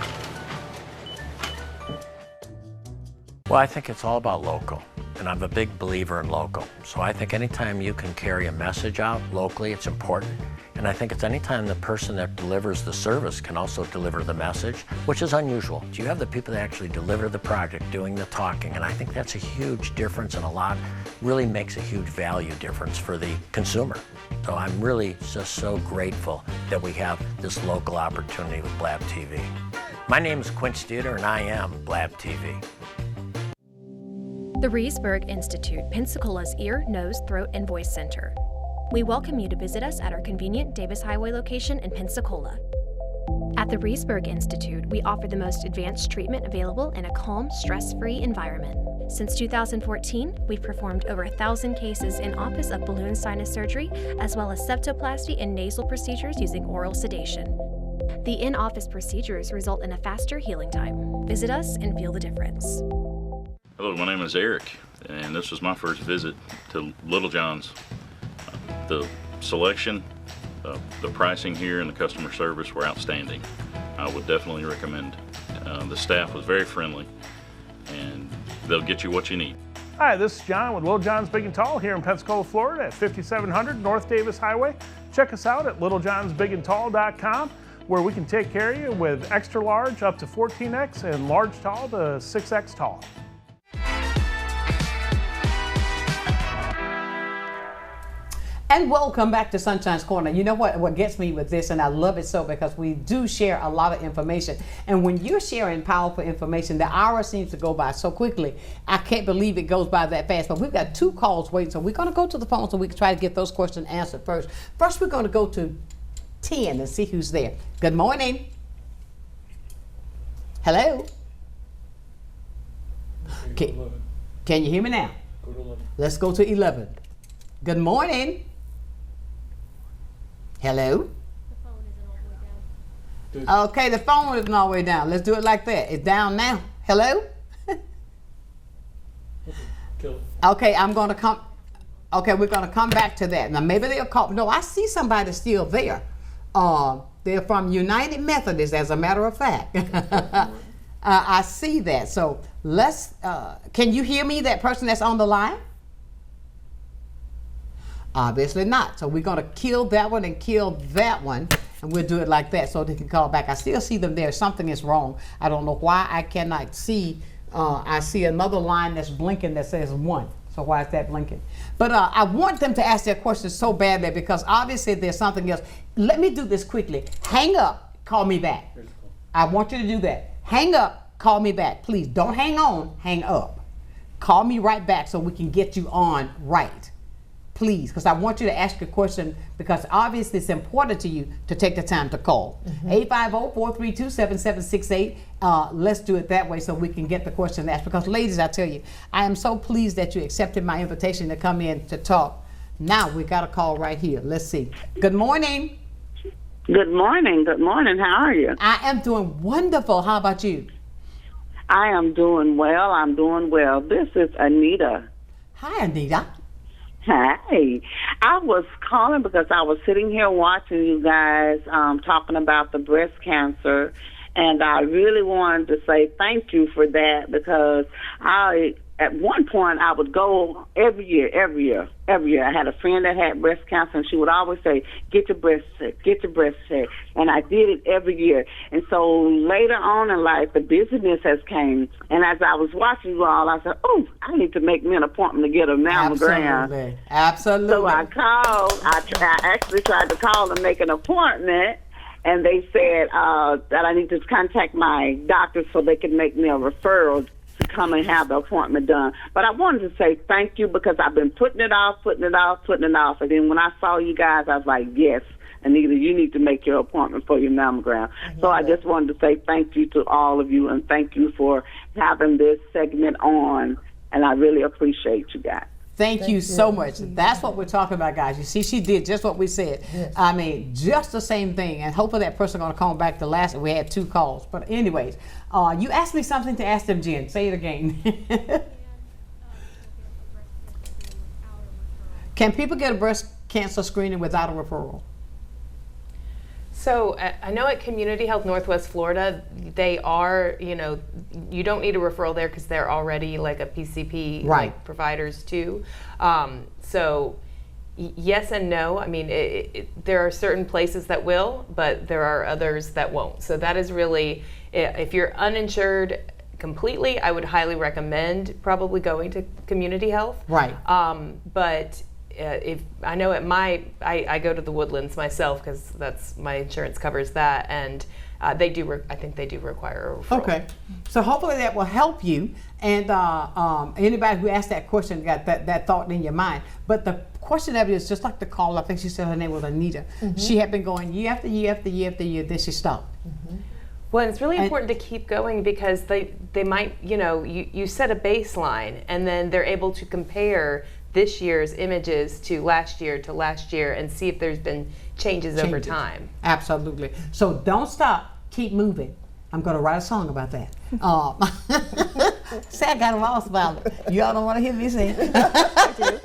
Well, I think it's all about local, and I'm a big believer in local. So I think anytime you can carry a message out locally, it's important. And I think it's anytime the person that delivers the service can also deliver the message, which is unusual. You have the people that actually deliver the project doing the talking, and I think that's a huge difference, and really makes a huge value difference for the consumer. So I'm really just so grateful that we have this local opportunity with Blab TV. My name is Quint Studer, and I am Blab TV. The Reesburg Institute, Pensacola's ear, nose, throat, and voice center. We welcome you to visit us at our convenient Davis Highway location in Pensacola. At the Reesburg Institute, we offer the most advanced treatment available in a calm, stress-free environment. Since 2014, we've performed over 1,000 cases in office of balloon sinus surgery, as well as septoplasty and nasal procedures using oral sedation. The in-office procedures result in a faster healing time. Visit us and feel the difference. Hello, my name is Eric, and this was my first visit to Little John's. The selection, the pricing here, and the customer service were outstanding. I would definitely recommend. The staff was very friendly, and they'll get you what you need. Hi, this is John with Little John's Big and Tall here in Pensacola, Florida at 5700 North Davis Highway. Check us out at littlejohnsbigandtall.com, where we can take care of you with extra large up to 14X and large tall to 6X tall. And welcome back to Sunshine's Corner. You know what gets me with this, and I love it so, because we do share a lot of information. And when you're sharing powerful information, the hour seems to go by so quickly. I can't believe it goes by that fast. But we've got 2 calls waiting, so we're going to go to the phone so we can try to get those questions answered first. First, we're going to go to 10 and see who's there. Good morning. Hello. Can you hear me now? Go to 11. Let's go to 11. Good morning. Hello? Okay, the phone isn't all the way down. Let's do it like that. It's down now. Hello? Okay, I'm going to come. Okay, we're going to come back to that. Now, maybe they'll call. No, I see somebody still there. They're from United Methodist, as a matter of fact. I see that. So let's, can you hear me, that person that's on the line? Obviously not. So we're going to kill that one and kill that one, and we'll do it like that so they can call back. I still see them there. Something is wrong. I don't know why I cannot see. I see another line that's blinking that says 1. So why is that blinking? But I want them to ask their questions so badly, because obviously there's something else. Let me do this quickly. Hang up, call me back. I want you to do that. Hang up, call me back. Please don't hang on, hang up. Call me right back so we can get you on right. Please, because I want you to ask a question, because obviously it's important to you to take the time to call. 850-432-7768. Let's do it that way so we can get the question asked. Because ladies, I tell you, I am so pleased that you accepted my invitation to come in to talk. Now we got a call right here. Let's see. Good morning. Good morning. Good morning. How are you? I am doing wonderful. How about you? I am doing well. I'm doing well. This is Anita. Hi, Anita. Hi. I was calling because I was sitting here watching you guys talking about the breast cancer, and I really wanted to say thank you for that, because at one point I would go every year. I had a friend that had breast cancer, and she would always say, get your breast checked, and I did it every year. And so later on in life, the busyness has came, and as I was watching you all, I said, oh, I need to make me an appointment to get a mammogram. Absolutely. So I called. I actually tried to call and make an appointment, and they said that I need to contact my doctor so they can make me a referral to come and have the appointment done. But I wanted to say thank you, because I've been putting it off. And then when I saw you guys, I was like, yes, Anita, you need to make your appointment for your mammogram. So I just wanted to say thank you to all of you, and thank you for having this segment on, and I really appreciate you guys. Thank you so much. That's what we're talking about, guys. You see, she did just what we said. Yes. I mean, just the same thing. And hopefully that person going to call back. We had 2 calls. But anyways, you asked me something to ask them, Jen. Say it again. Can people get a breast cancer screening without a referral? So I know at Community Health Northwest Florida, they are, you don't need a referral there because they're already like a PCP like providers too. So yes and no. I mean, there are certain places that will, but there are others that won't. So that is really, if you're uninsured completely, I would highly recommend probably going to Community Health. Right. But if I know at I go to the Woodlands myself because that's my insurance covers that, and they do. I think they do require a referral. Okay, so hopefully that will help you. And anybody who asked that question got that thought in your mind. But the question of it is just like the call. I think she said her name was Anita. Mm-hmm. She had been going year after year after year after year. Then she stopped. Mm-hmm. Well, it's really important to keep going because they might, you set a baseline and then they're able to compare this year's images to last year and see if there's been changes over time. Absolutely. So don't stop, keep moving. I'm going to write a song about that. Say I got a lost about it. Y'all don't want to hear me sing. I do.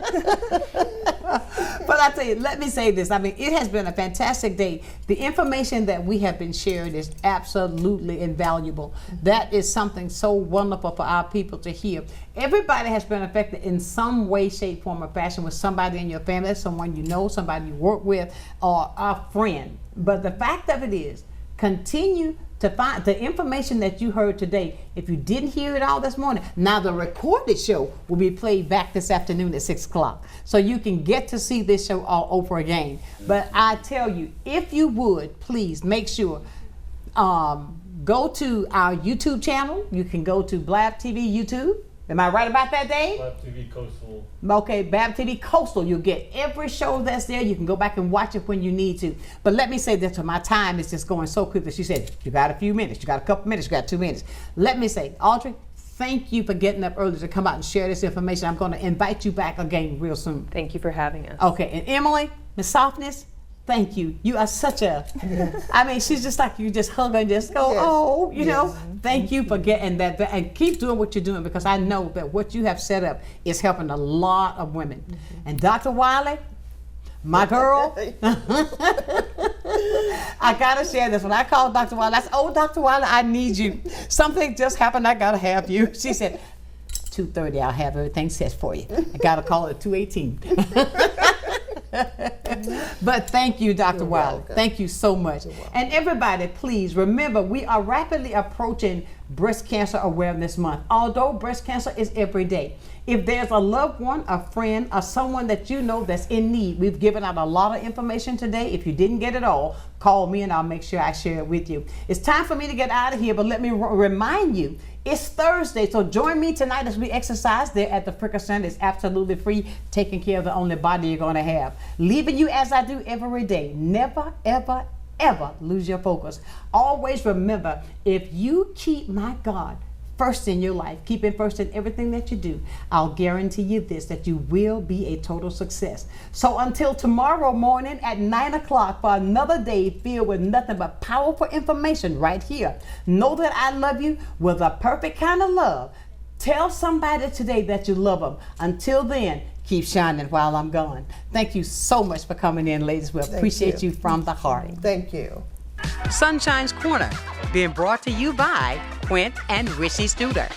But I tell you, let me say this. I mean, it has been a fantastic day. The information that we have been sharing is absolutely invaluable. That is something so wonderful for our people to hear. Everybody has been affected in some way, shape, form, or fashion with somebody in your family, someone you know, somebody you work with, or a friend. But the fact of it is, continue to find the information that you heard today. If you didn't hear it all this morning, now the recorded show will be played back this afternoon at 6 o'clock. So you can get to see this show all over again. But I tell you, if you would, please make sure, go to our YouTube channel. You can go to Blab TV YouTube. Am I right about that, Dave? Blab TV Coastal. Okay, Blab TV Coastal. You'll get every show that's there. You can go back and watch it when you need to. But let me say this, my time is just going so quickly. She said, you got a few minutes, you got a couple minutes, you got 2 minutes. Let me say, Audrey, thank you for getting up early to come out and share this information. I'm going to invite you back again real soon. Thank you for having us. Okay, and Emily, Miss Softness, thank you. You are such a, I mean, she's just like, you just hug her and just go, you know. Thank you for getting that, and keep doing what you're doing, because I know that what you have set up is helping a lot of women. And Dr. Wiley, my girl, I gotta share this. When I called Dr. Wiley, I said, oh, Dr. Wiley, I need you. Something just happened, I gotta have you. She said, 2:30, I'll have everything set for you. I gotta call it at 2:18. But thank you, Dr. Wiley. Thank you so much. And everybody, please remember, we are rapidly approaching Breast Cancer Awareness Month. Although breast cancer is every day, if there's a loved one, a friend, or someone that you know that's in need, we've given out a lot of information today. If you didn't get it all, call me and I'll make sure I share it with you. It's time for me to get out of here, but let me remind you, it's Thursday, so join me tonight as we exercise there at the Fricker Center. It's absolutely free, taking care of the only body you're going to have. Leaving you as I do every day. Never, ever, ever lose your focus. Always remember, if you keep my God first in your life, keep Him first in everything that you do, I'll guarantee you this, that you will be a total success. So until tomorrow morning at 9 o'clock for another day filled with nothing but powerful information right here. Know that I love you with a perfect kind of love. Tell somebody today that you love them. Until then, keep shining while I'm gone. Thank you so much for coming in, ladies. We appreciate you from the heart. Thank you. Sunshine's Corner, being brought to you by Quint and Richie Studer.